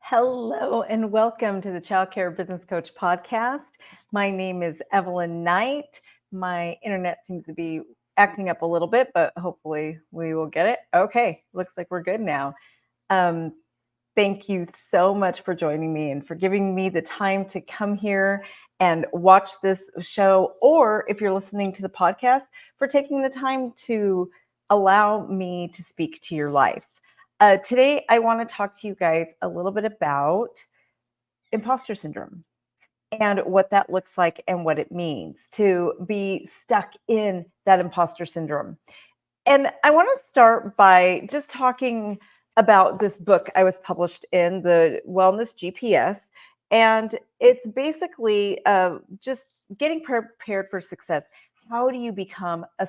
Hello and welcome to the Child Care Business Coach podcast. My name is Evelyn Knight. My internet seems to be acting up a little bit, but hopefully we will get it. Okay, looks like we're good now. Thank you so much for joining me and for giving me the time to come here and watch this show, or if you're listening to the podcast, for taking the time to allow me to speak to your life. Today, I want to talk to you guys a little bit about imposter syndrome and what that looks like and what it means to be stuck in that imposter syndrome. And I want to start by just talking about this book I was published in, the Wellness GPS. And it's basically just getting prepared for success. How do you become a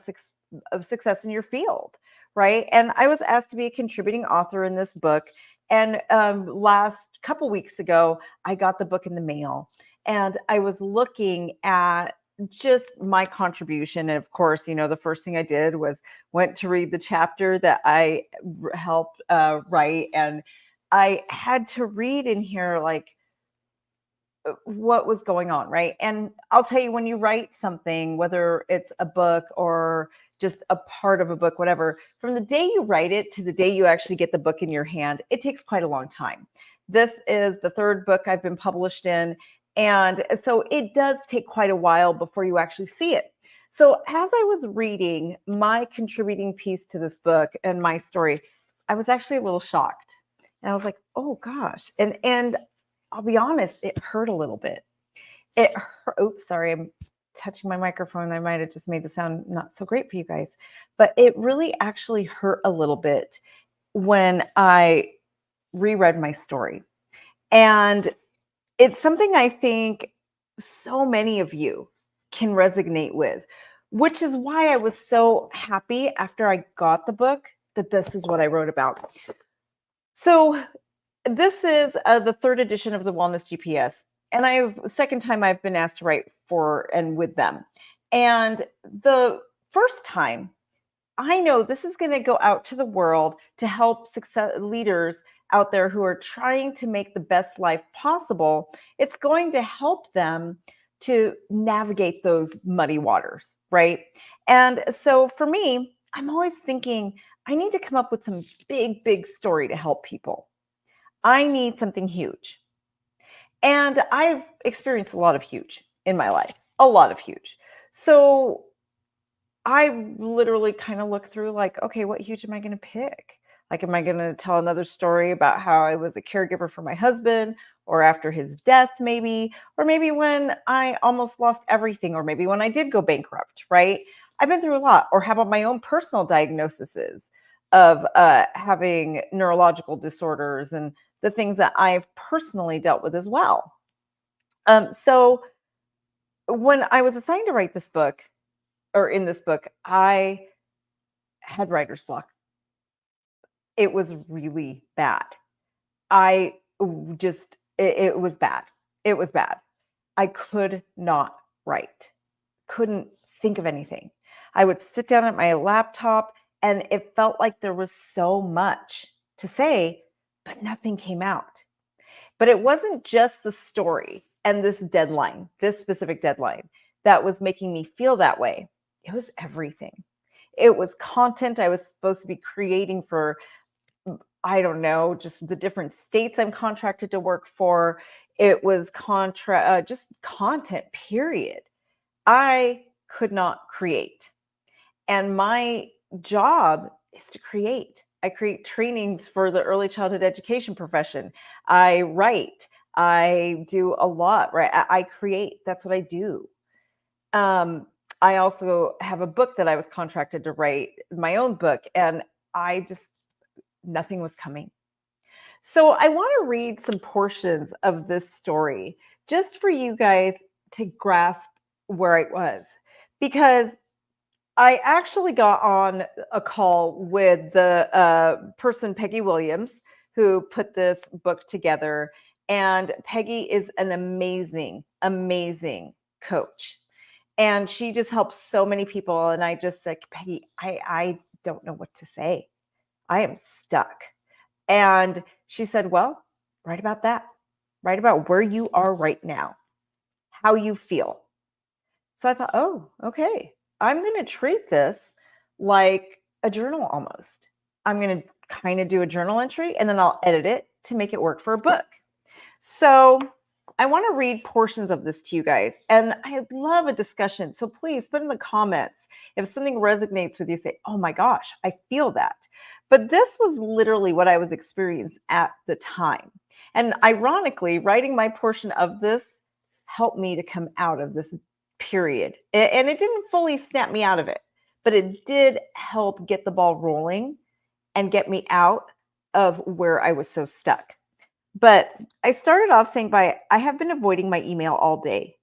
success in your field, right? And I was asked to be a contributing author in this book. And last couple weeks ago, I got the book in the mail. And I was looking at just my contribution. And of course, the first thing I did was went to read the chapter that I helped write. And I had to read in here like what was going on, right? And I'll tell you, when you write something, whether it's a book or just a part of a book, whatever, from the day you write it to the day you actually get the book in your hand, it takes quite a long time. This is the third book I've been published in. And so it does take quite a while before you actually see it. So as I was reading my contributing piece to this book and my story, I was actually a little shocked. And I was like, oh gosh. And I'll be honest, it hurt a little bit. It hurt. Oops, sorry, I'm touching my microphone. I might have just made the sound not so great for you guys. But it really actually hurt a little bit when I reread my story. And it's something I think so many of you can resonate with, which is why I was so happy after I got the book that this is what I wrote about. So this is the third edition of the Wellness GPS, and second time I've been asked to write for and with them. And the first time, I know this is going to go out to the world to help success leaders out there who are trying to make the best life possible. It's going to help them to navigate those muddy waters, right? And so for me, I'm always thinking I need to come up with some big story to help people. I need something huge. And I've experienced a lot of huge in my life, a lot of huge. So I literally kind of look through like, okay, what huge am I going to pick? Like, am I going to tell another story about how I was a caregiver for my husband, or after his death, maybe, or maybe when I almost lost everything, or maybe when I did go bankrupt, right? I've been through a lot. Or how about my own personal diagnoses of having neurological disorders and the things that I've personally dealt with as well. So when I was assigned to write this book, or in this book, I had writer's block. It was really bad. It was bad. It was bad. I could not write, couldn't think of anything. I would sit down at my laptop and it felt like there was so much to say, but nothing came out. But it wasn't just the story and this deadline, this specific deadline, that was making me feel that way. It was everything. It was content I was supposed to be creating for, I don't know, just the different states I'm contracted to work for. It was just content, period. I could not create. And my job is to create. I create trainings for the early childhood education profession. I write. I do a lot, right? I create. That's what I do. I also have a book that I was contracted to write, my own book, and nothing was coming. So I want to read some portions of this story just for you guys to grasp where I was, because I actually got on a call with the person, Peggy Williams, who put this book together. And Peggy is an amazing coach. And she just helps so many people. And I just said, Peggy, I don't know what to say. I am stuck. And she said, well, Write about that. Write about where you are right now, how you feel. So I thought, oh, okay. I'm going to treat this like a journal almost. I'm going to kind of do a journal entry and then I'll edit it to make it work for a book. So I want to read portions of this to you guys, and I love a discussion. So please put in the comments if something resonates with you, say, oh my gosh, I feel that. But this was literally what I was experiencing at the time. And ironically, writing my portion of this helped me to come out of this period. And it didn't fully snap me out of it, but it did help get the ball rolling and get me out of where I was so stuck. But I started off saying I have been avoiding my email all day.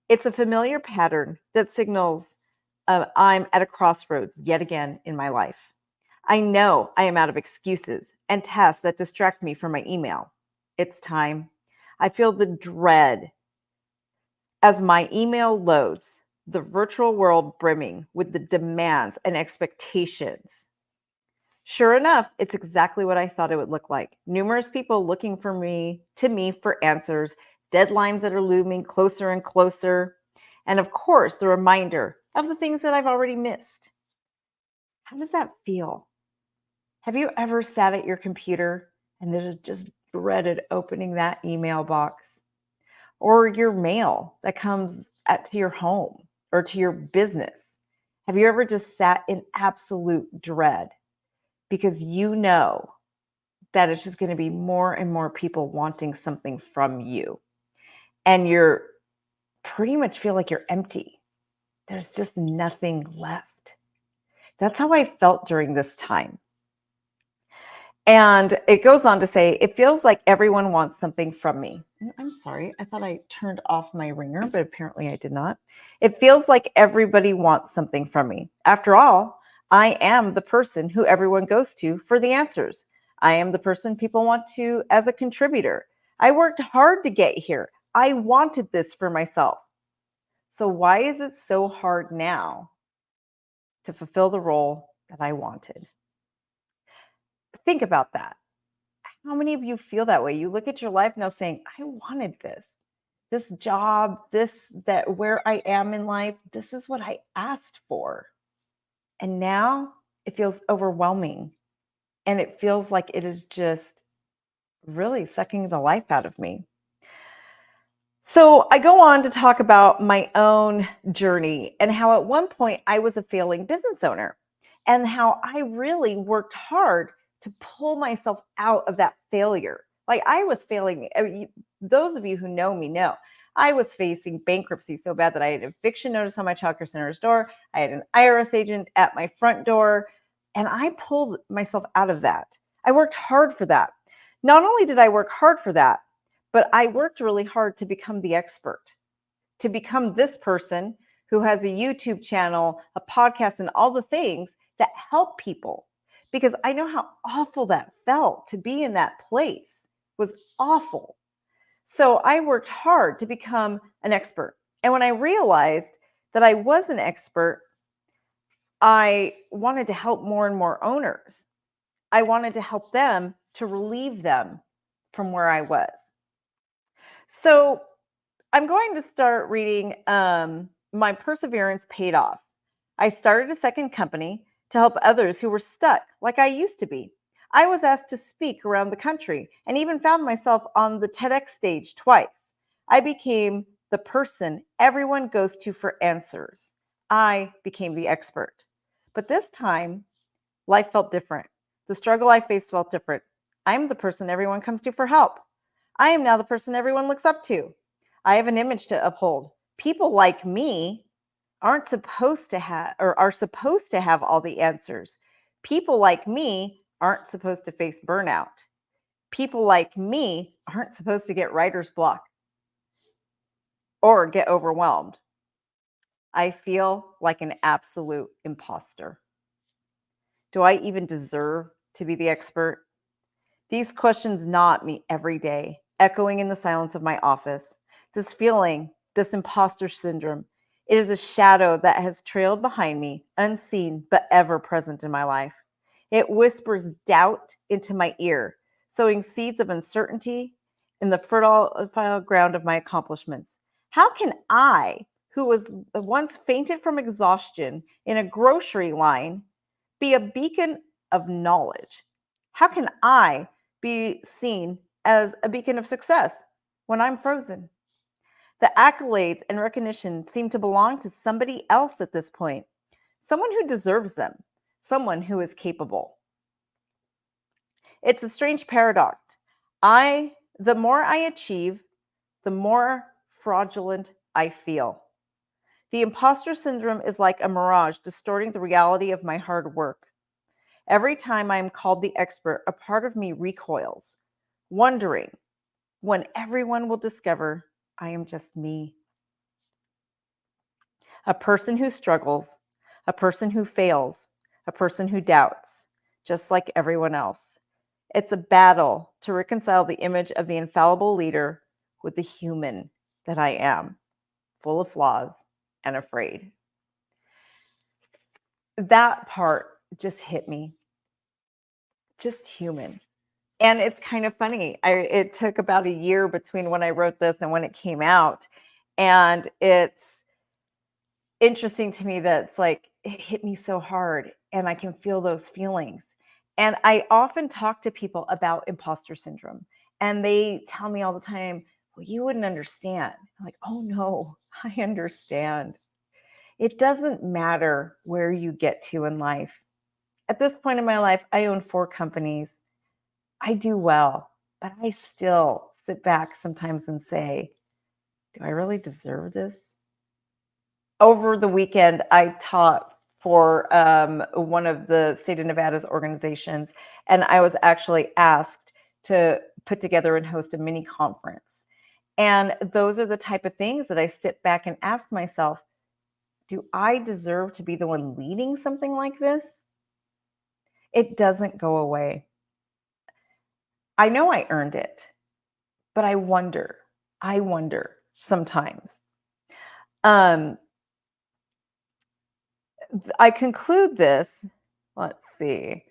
It's a familiar pattern that signals I'm at a crossroads yet again in my life. I know I am out of excuses and tasks that distract me from my email. It's time. I feel the dread as my email loads, the virtual world brimming with the demands and expectations. Sure enough, it's exactly what I thought it would look like. Numerous people looking for me for answers, deadlines that are looming closer and closer, and of course, the reminder of the things that I've already missed. How does that feel? Have you ever sat at your computer and there's just dreaded opening that email box or your mail that comes to your home or to your business? Have you ever just sat in absolute dread? Because you know that it's just going to be more and more people wanting something from you. And you're pretty much feel like you're empty. There's just nothing left. That's how I felt during this time. And it goes on to say, it feels like everyone wants something from me. I'm sorry, I thought I turned off my ringer, but apparently I did not. It feels like everybody wants something from me. After all, I am the person who everyone goes to for the answers. I am the person people want to as a contributor. I worked hard to get here. I wanted this for myself. So why is it so hard now to fulfill the role that I wanted? Think about that. How many of you feel that way? You look at your life now saying, I wanted this job, that where I am in life, this is what I asked for. And now it feels overwhelming. And it feels like it is just really sucking the life out of me. So I go on to talk about my own journey and how at one point I was a failing business owner and how I really worked hard to pull myself out of that failure. Like I was failing. Those of you who know me know I was facing bankruptcy so bad that I had an eviction notice on my childcare center's door. I had an IRS agent at my front door, and I pulled myself out of that. I worked hard for that. Not only did I work hard for that, but I worked really hard to become the expert, to become this person who has a YouTube channel, a podcast, and all the things that help people. Because I know how awful that felt to be in that place. It was awful. So I worked hard to become an expert. And when I realized that I was an expert, I wanted to help more and more owners. I wanted to help them to relieve them from where I was. So I'm going to start reading My Perseverance Paid Off. I started a second company to help others who were stuck like I used to be. I was asked to speak around the country and even found myself on the TEDx stage twice. I became the person everyone goes to for answers. I became the expert. But this time, life felt different. The struggle I faced felt different. I'm the person everyone comes to for help. I am now the person everyone looks up to. I have an image to uphold. People like me aren't supposed to have or are supposed to have all the answers. People like me aren't supposed to face burnout. People like me aren't supposed to get writer's block or get overwhelmed. I feel like an absolute imposter. Do I even deserve to be the expert? These questions gnaw at me every day, echoing in the silence of my office. This feeling, this imposter syndrome, it is a shadow that has trailed behind me, unseen but ever present in my life. It whispers doubt into my ear, sowing seeds of uncertainty in the fertile ground of my accomplishments. How can I, who was once fainted from exhaustion in a grocery line, be a beacon of knowledge? How can I be seen as a beacon of success when I'm frozen? The accolades and recognition seem to belong to somebody else at this point, someone who deserves them, someone who is capable. It's a strange paradox. The more I achieve, the more fraudulent I feel. The imposter syndrome is like a mirage distorting the reality of my hard work. Every time I am called the expert, a part of me recoils, wondering when everyone will discover I am just me. A person who struggles, a person who fails, a person who doubts, just like everyone else. It's a battle to reconcile the image of the infallible leader with the human that I am, full of flaws and afraid. That part just hit me. Just human. And it's kind of funny. It took about a year between when I wrote this and when it came out. And it's interesting to me that it's like it hit me so hard and I can feel those feelings. And I often talk to people about imposter syndrome and they tell me all the time, well, you wouldn't understand. I'm like, oh no, I understand. It doesn't matter where you get to in life. At this point in my life, I own 4 companies. I do well, but I still sit back sometimes and say, do I really deserve this? Over the weekend, I taught for one of the state of Nevada's organizations, and I was actually asked to put together and host a mini conference. And those are the type of things that I step back and ask myself, do I deserve to be the one leading something like this? It doesn't go away. I know I earned it, but I wonder sometimes. I conclude this, let's see,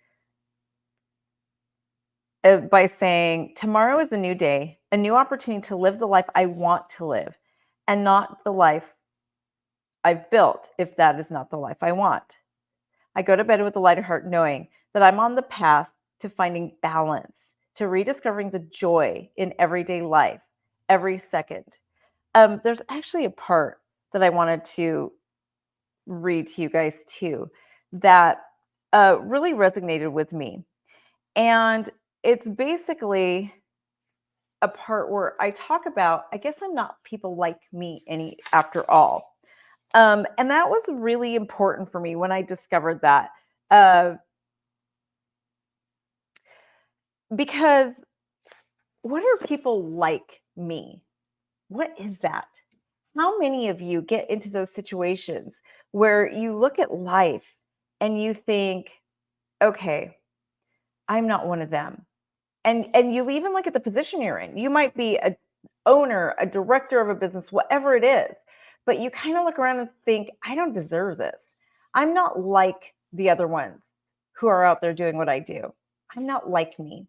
by saying tomorrow is a new day, a new opportunity to live the life I want to live and not the life I've built if that is not the life I want. I go to bed with a lighter heart knowing that I'm on the path to finding balance, to rediscovering the joy in everyday life, every second. There's actually a part that I wanted to read to you guys too that really resonated with me. And it's basically a part where I talk about, I guess I'm not people like me any after all. And that was really important for me when I discovered that. Because what are people like me? What is that? How many of you get into those situations where you look at life and you think, okay, I'm not one of them. And you even look at the position you're in. You might be a owner, a director of a business, whatever it is, but you kind of look around and think, I don't deserve this. I'm not like the other ones who are out there doing what I do. I'm not like me.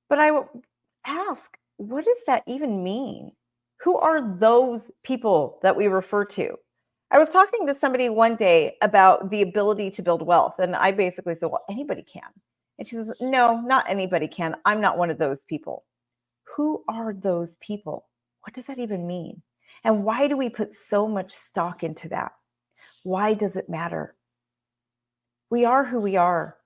But I will ask, what does that even mean? Who are those people that we refer to? I was talking to somebody one day about the ability to build wealth. And I basically said, well, anybody can. And she says, no, not anybody can. I'm not one of those people. Who are those people? What does that even mean? And why do we put so much stock into that? Why does it matter? We are who we are.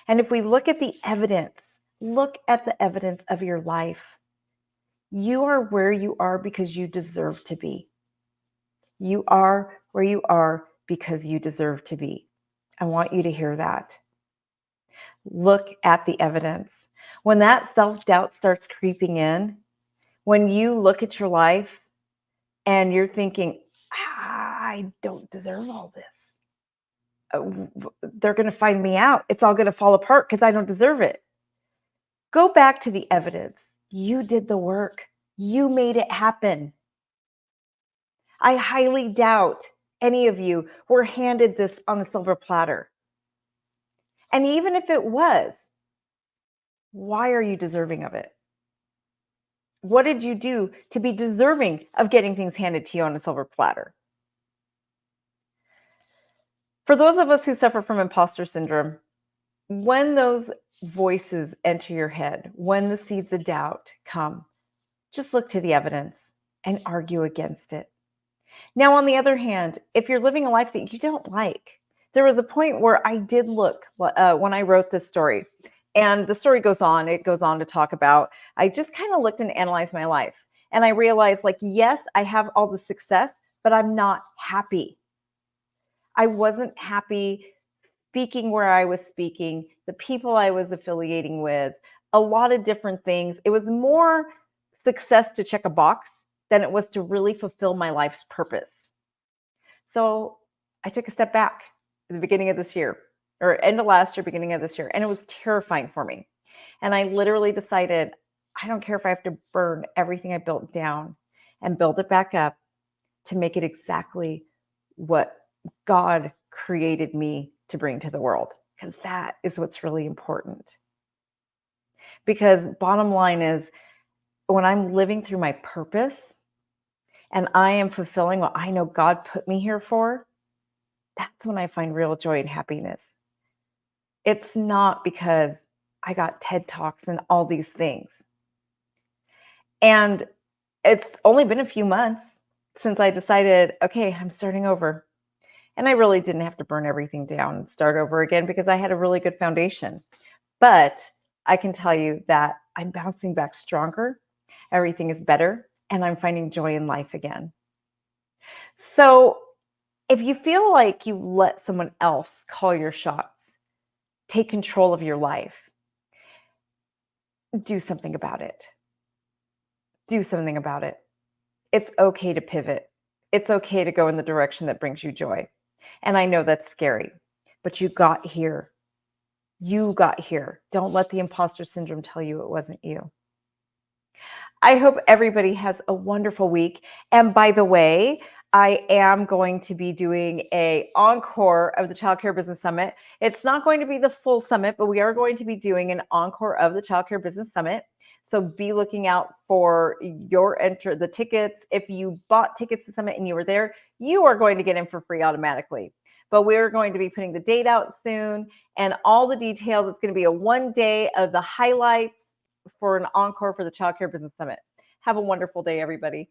And if we look at the evidence, look at the evidence of your life. You are where you are because you deserve to be. You are where you are because you deserve to be. I want you to hear that. Look at the evidence. When that self-doubt starts creeping in, when you look at your life and you're thinking, I don't deserve all this. They're going to find me out. It's all going to fall apart because I don't deserve it. Go back to the evidence. You did the work. You made it happen. I highly doubt any of you were handed this on a silver platter. And even if it was, why are you deserving of it? What did you do to be deserving of getting things handed to you on a silver platter? For those of us who suffer from imposter syndrome, when those voices enter your head, when the seeds of doubt come, just look to the evidence and argue against it. Now, on the other hand, if you're living a life that you don't like, there was a point where I did look when I wrote this story, and the story goes on. It goes on to talk about, I just kind of looked and analyzed my life. And I realized, like, yes, I have all the success, but I'm not happy. I wasn't happy speaking where I was speaking, the people I was affiliating with, a lot of different things. It was more success to check a box than it was to really fulfill my life's purpose. So I took a step back at the beginning of this year, or end of last year, beginning of this year, and it was terrifying for me. And I literally decided, I don't care if I have to burn everything I built down and build it back up to make it exactly what God created me to bring to the world, because that is what's really important. Because bottom line is, when I'm living through my purpose and I am fulfilling what I know God put me here for, that's when I find real joy and happiness. It's not because I got TED Talks and all these things. And it's only been a few months since I decided, okay, I'm starting over. And I really didn't have to burn everything down and start over again because I had a really good foundation. But I can tell you that I'm bouncing back stronger. Everything is better, and I'm finding joy in life again. So if you feel like you let someone else call your shots, take control of your life, do something about it. Do something about it. It's okay to pivot. It's okay to go in the direction that brings you joy. And I know that's scary, but you got here. You got here. Don't let the imposter syndrome tell you it wasn't you. I hope everybody has a wonderful week. And by the way, I am going to be doing an encore of the Child Care Business Summit. It's not going to be the full summit, but we are going to be doing an encore of the Child Care Business Summit. So be looking out for the tickets. If you bought tickets to Summit and you were there, you are going to get in for free automatically. But we're going to be putting the date out soon and all the details. It's going to be a 1 day of the highlights for an encore for the Child Care Business Summit. Have a wonderful day, everybody.